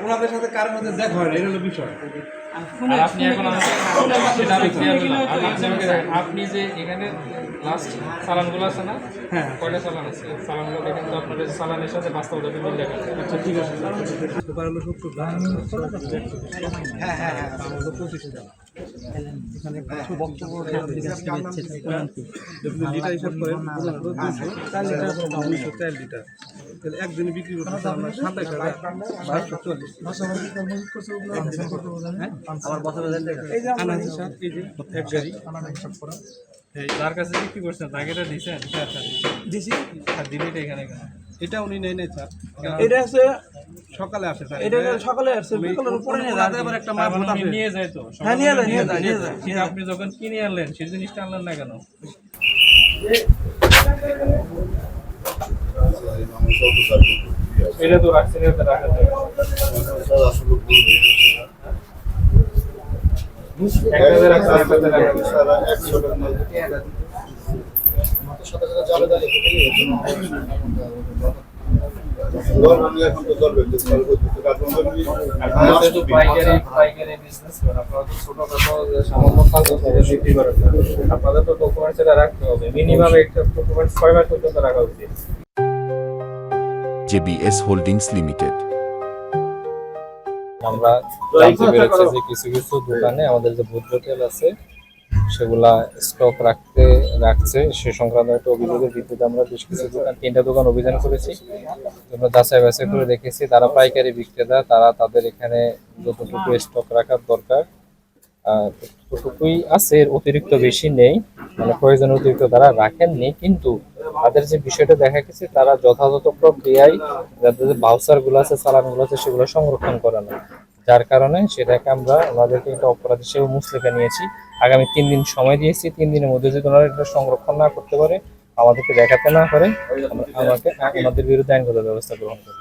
ওনাদের সাথে কার মধ্যে দেখা হয় না, এটা হলো বিষয়। আপনি যে এখানে লাস্ট চালানগুলো আছে না, হ্যাঁ কয়টা চালান আছে, চালানগুলো দেখেন তো আপনাদের চালানের সাথে বাস্তবতা মিল দেখা যায়। আচ্ছা ঠিক আছে, সুপার হলো 70 টাকা, হ্যাঁ হ্যাঁ হ্যাঁ, হলো 25 টাকা। এখানে বক্তব্য লিটার হিসাব করেন, 4 লিটার 204 লিটার, তাহলে একদিনে বিক্রি করতেছে আমরা 27,2240। যার কাছে বিক্রি করছেন তাকে এটা দিচ্ছেন? দিছি। আর দিলে এটা এখানে কেন? এটা উনি নেই নাই স্যার, এটা আছে সকালে আসে স্যার, এটা সকালে আসছে, বিকালের উপরে নিয়ে যায়। আবার একটা মাছ আপনি নিয়ে যায় তো? হ্যাঁ নিয়ে যায়। কিন্তু আপনি যখন কিনে আনলেন সেই জিনিসটা আনলেন না কেন? এটা তো রাখছেন, এটা রাখা যায়। আপনাদের তো ডকুমেন্টস এটা রাখতে হবে, মিনিমাম একটা ডকুমেন্ট 6 মাস পর্যন্ত রাখা উচিত। JBS Holdings Limited। আমরা জানতে পেরেছি যে কিছু কিছু দোকানে আমাদের যে ভোজ্য তেল আছে সেগুলা স্টক রাখছে, সে সংক্রান্ত একটা অভিযোগের ভিত্তিতে আমরা বেশ কিছু দোকান, 3টা দোকান অভিযান করেছি। আমরা যাচাই বাছাই করে দেখেছি তারা পাইকারি বিক্রেতা, তারা তাদের এখানে যতটুকু স্টক রাখার দরকার ততটুকুই আছে, এর অতিরিক্ত বেশি নেই, মানে প্রয়োজন অতিরিক্ত তারা রাখেননি। কিন্তু তাদের যে বিষয়টা দেখা গেছে তারা যথাযথ প্রক্রিয়ায় যাদের যে ভাউচারগুলো আছে, চালানগুলো আছে সেগুলো সংরক্ষণ করে না, যার কারণে সেটাকে আমরা ওনাদেরকে একটা অপরাধ হিসেবে মুচলেখা নিয়েছি। আগামী 3 দিন সময় দিয়েছি, 3 দিনের মধ্যে যদি ওনারা এটা সংরক্ষণ না করতে পারে, আমাদেরকে দেখাতে না পারে, আমাকে ওনাদের বিরুদ্ধে আইনগত ব্যবস্থা গ্রহণ করবে।